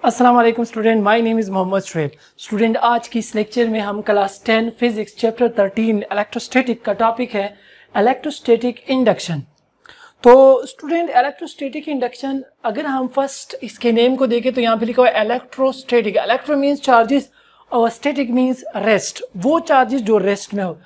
अस्सलाम वालेकुम student, my name is Mohammed Shoaib. Student, आज की इस लेक्चर में हम क्लास 10 फिजिक्स चैप्टर 13 इलेक्ट्रोस्टैटिक का टॉपिक है इलेक्ट्रोस्टैटिक इंडक्शन। तो स्टूडेंट, इलेक्ट्रोस्टैटिक इंडक्शन अगर हम फर्स्ट इसके नेम को देखें तो यहाँ पे लिखा हुआ है इलेक्ट्रोस्टैटिक। इलेक्ट्रो मीन्स चार्जेस और स्टैटिक मीन्स रेस्ट, वो चार्जेस जो रेस्ट में हो।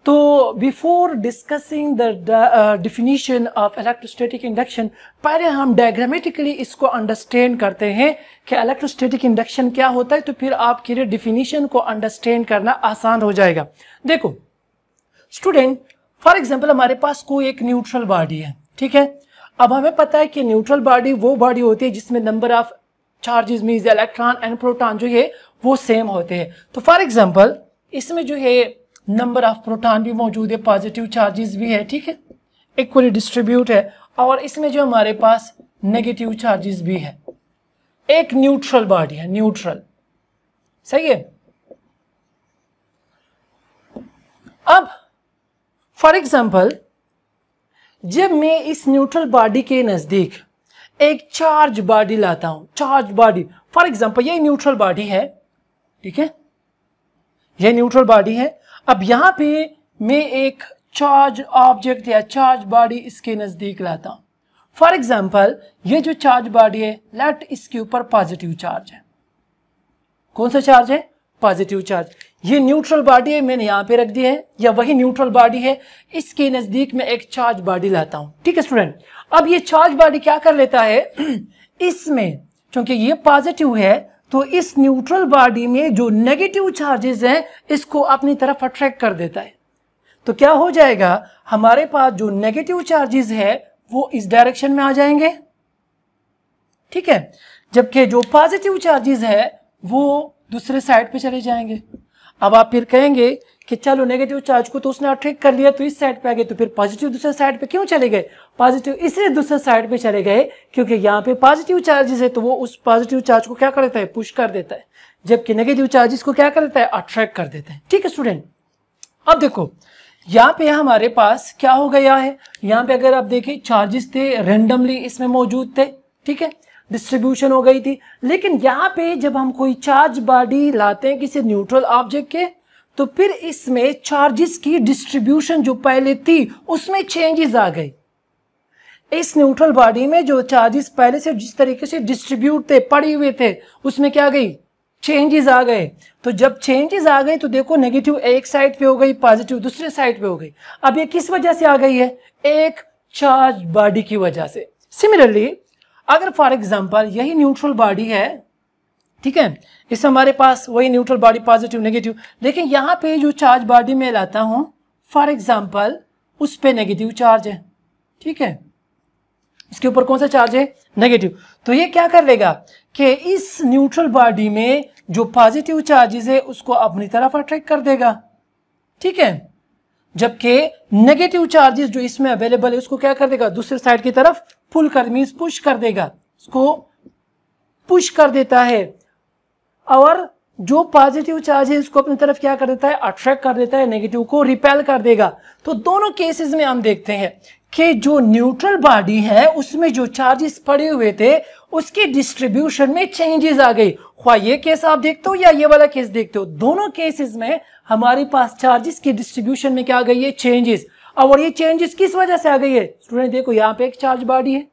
तो before discussing the definition of electrostatic induction, पहले हम डायग्रामेटिकली इसको अंडरस्टैंड करते हैं कि इलेक्ट्रोस्टैटिक इंडक्शन क्या होता है, तो फिर आपके लिए डिफिनीशन को अंडरस्टैंड करना आसान हो जाएगा। देखो स्टूडेंट, फॉर एग्जांपल हमारे पास कोई एक न्यूट्रल बॉडी है, ठीक है। अब हमें पता है कि न्यूट्रल बॉडी वो बॉडी होती है जिसमें number of charges means electron and proton जो है वो सेम होते हैं। तो फॉर एग्जांपल इसमें जो है नंबर ऑफ प्रोटॉन भी मौजूद है, पॉजिटिव चार्जेस भी है, ठीक है, इक्वली डिस्ट्रीब्यूट है, और इसमें जो हमारे पास नेगेटिव चार्जेस भी है। एक न्यूट्रल बॉडी है, न्यूट्रल, सही है। अब फॉर एग्जांपल जब मैं इस न्यूट्रल बॉडी के नजदीक एक चार्ज बॉडी लाता हूं, चार्ज बॉडी, फॉर एग्जांपल ये न्यूट्रल बॉडी है, ठीक है, ये न्यूट्रल बॉडी है। अब यहां पे मैं एक चार्ज ऑब्जेक्ट या चार्ज बॉडी इसके नजदीक लाता हूं। फॉर एग्जांपल ये जो चार्ज बॉडी है, लेट इसके ऊपर पॉजिटिव चार्ज है। कौन सा चार्ज है? Positive charge. ये न्यूट्रल बॉडी है, मैंने यहां पे रख दी है, या वही न्यूट्रल बॉडी है, इसके नजदीक में एक चार्ज बॉडी लाता हूं, ठीक है स्टूडेंट। अब ये चार्ज बॉडी क्या कर लेता है इसमें क्योंकि ये पॉजिटिव है तो इस न्यूट्रल बॉडी में जो नेगेटिव चार्जेस हैं इसको अपनी तरफ अट्रैक्ट कर देता है। तो क्या हो जाएगा, हमारे पास जो नेगेटिव चार्जेस है वो इस डायरेक्शन में आ जाएंगे, ठीक है, जबकि जो पॉजिटिव चार्जेस है वो दूसरे साइड पे चले जाएंगे। अब आप फिर कहेंगे कि चलो नेगेटिव चार्ज को तो उसने अट्रैक्ट कर लिया तो इस साइड पे आ गए, तो फिर पॉजिटिव दूसरे साइड पे क्यों चले गए? पॉजिटिव इसलिए दूसरे साइड पे चले गए क्योंकि यहाँ पे पॉजिटिव चार्जेस है तो वो उस पॉजिटिव चार्ज को क्या कर देता है? पुश कर देता है, जबकि नेगेटिव चार्जेस को क्या कर देता है? अट्रैक्ट कर देता है, ठीक है स्टूडेंट। अब देखो यहाँ पे हमारे पास क्या हो गया है, यहाँ पे अगर आप देखें चार्जेस थे रेंडमली इसमें मौजूद थे, ठीक है, डिस्ट्रीब्यूशन हो गई थी। लेकिन यहाँ पे जब हम कोई चार्ज बॉडी लाते हैं किसी न्यूट्रल ऑब्जेक्ट के, तो फिर इसमें चार्जेस की डिस्ट्रीब्यूशन जो पहले थी उसमें चेंजेस आ गए। इस न्यूट्रल बॉडी में जो चार्जेस पहले से जिस तरीके से डिस्ट्रीब्यूट थे, पड़े हुए थे, उसमें क्या गई? चेंजेस आ गए। तो जब चेंजेस आ गए तो देखो नेगेटिव एक साइड पे हो गई, पॉजिटिव दूसरे साइड पे हो गई। अब ये किस वजह से आ गई है? एक चार्ज बॉडी की वजह से। सिमिलरली अगर फॉर एग्जांपल यही न्यूट्रल बॉडी है, ठीक है, इस हमारे पास वही न्यूट्रल बॉडी पॉजिटिव नेगेटिव, लेकिन यहाँ पे जो चार्ज बॉडी में लाता हूं फॉर एग्जांपल उस पे नेगेटिव चार्ज है, ठीक है, इसके ऊपर कौन सा चार्ज है? नेगेटिव। तो ये क्या कर लेगा कि इस न्यूट्रल बॉडी में जो पॉजिटिव चार्जेस है उसको अपनी तरफ अट्रैक्ट कर देगा, ठीक है, जबकि नेगेटिव चार्जेस जो इसमें अवेलेबल है उसको क्या कर देगा? दूसरे साइड की तरफ पुल कर मींस पुश कर देगा, उसको पुश कर देता है, और जो पॉजिटिव चार्ज है उसको अपनी तरफ क्या कर देता है? अट्रैक्ट कर देता है, नेगेटिव को रिपेल कर देगा। तो दोनों केसेस में हम देखते हैं कि जो न्यूट्रल बॉडी है उसमें जो चार्जेस पड़े हुए थे उसकी डिस्ट्रीब्यूशन में चेंजेस आ गई। ख्वाह ये केस आप देखते हो या ये वाला केस देखते हो, दोनों केसेस में हमारे पास चार्जेस की डिस्ट्रीब्यूशन में क्या आ गई है? चेंजेस। और ये चेंजेस किस वजह से आ गई है? स्टूडेंट देखो यहाँ पे एक चार्ज बॉडी है,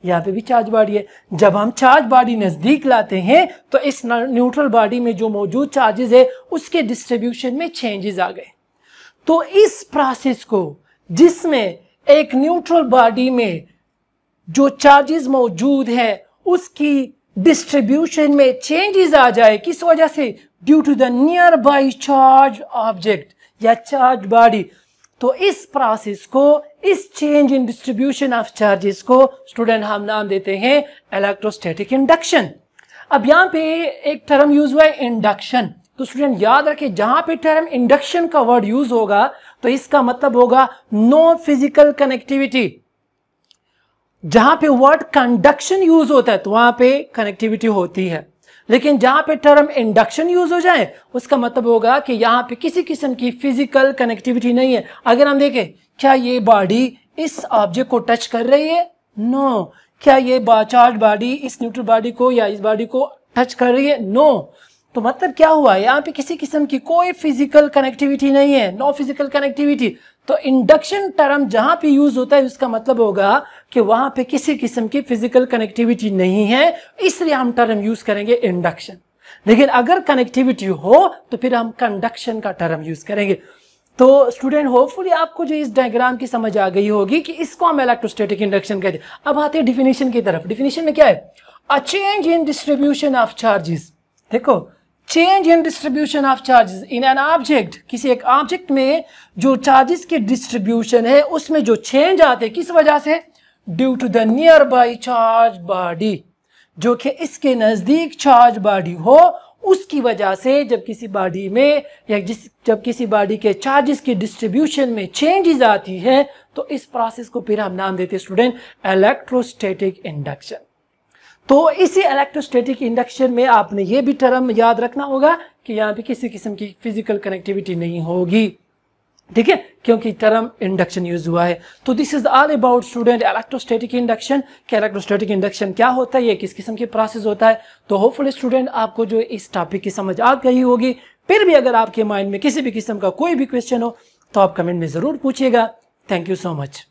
यहाँ पे भी चार्ज बॉडी है। जब हम चार्ज बॉडी नजदीक लाते हैं तो इस न्यूट्रल बॉडी में जो मौजूद चार्जेस है उसके डिस्ट्रीब्यूशन में चेंजेस आ गए। तो इस प्रोसेस को जिसमें एक न्यूट्रल बॉडी में जो चार्जेस मौजूद है उसकी डिस्ट्रीब्यूशन में चेंजेस आ जाए, किस वजह से? Due to the nearby charge object या चार्ज बॉडी। तो इस प्रोसेस को, इस change in distribution of charges को स्टूडेंट हम नाम देते हैं इलेक्ट्रोस्टैटिक इंडक्शन। अब यहाँ पे एक टर्म यूज हुआ है इंडक्शन, तो स्टूडेंट याद रखें जहां पे टर्म इंडक्शन का वर्ड यूज होगा तो इसका मतलब होगा नो फिजिकल कनेक्टिविटी। जहां पे वर्ड कंडक्शन यूज होता है तो वहां पे कनेक्टिविटी होती है, लेकिन जहां पे टर्म इंडक्शन यूज हो जाए उसका मतलब होगा कि यहां पे किसी किस्म की फिजिकल कनेक्टिविटी नहीं है। अगर हम देखें क्या ये बॉडी इस ऑब्जेक्ट को टच कर रही है? नो। क्या ये चार्ज बॉडी इस न्यूट्रल बॉडी को या इस बॉडी को टच कर रही है? नो। तो मतलब क्या हुआ, यहाँ पे किसी किस्म की कोई फिजिकल कनेक्टिविटी नहीं है, नो फिजिकल कनेक्टिविटी। तो इंडक्शन टर्म जहां पे यूज होता है उसका मतलब होगा कि वहां पे किसी किस्म की फिजिकल कनेक्टिविटी नहीं है, इसलिए हम टर्म यूज करेंगे इंडक्शन। लेकिन अगर कनेक्टिविटी हो तो फिर हम कंडक्शन का टर्म यूज करेंगे। तो स्टूडेंट होपफुली आपको जो इस डायग्राम की समझ आ गई होगी कि इसको हम इलेक्ट्रोस्टैटिक इंडक्शन कहते हैं। अब आते हैं डिफिनेशन की तरफ। डिफिनेशन में क्या है? A change in distribution of charges. देखो, change in distribution of charges in an object, किसी एक ऑब्जेक्ट में जो चार्जेस की डिस्ट्रीब्यूशन है उसमें जो चेंज आते हैं, किस वजह से? Due to the nearby charge body, जो कि इसके नजदीक चार्ज बॉडी हो, उसकी वजह से जब किसी बॉडी में या जब किसी बॉडी के चार्जेस की डिस्ट्रीब्यूशन में चेंजेस आती है तो इस प्रोसेस को फिर हम नाम देते हैं स्टूडेंट इलेक्ट्रोस्टैटिक इंडक्शन। तो इसी इलेक्ट्रोस्टैटिक इंडक्शन में आपने ये भी टर्म याद रखना होगा कि यहाँ पे किसी किस्म की फिजिकल कनेक्टिविटी नहीं होगी, ठीक है, क्योंकि टर्म इंडक्शन यूज हुआ है। तो this is all about student electrostatic induction. कि इलेक्ट्रोस्टैटिक इंडक्शन क्या होता है, ये किस किस्म की प्रोसेस होता है। तो होपफुली स्टूडेंट आपको जो इस टॉपिक की समझ आ गई होगी। फिर भी अगर आपके माइंड में किसी भी किस्म का कोई भी क्वेश्चन हो तो आप कमेंट में जरूर पूछिएगा। Thank you so much.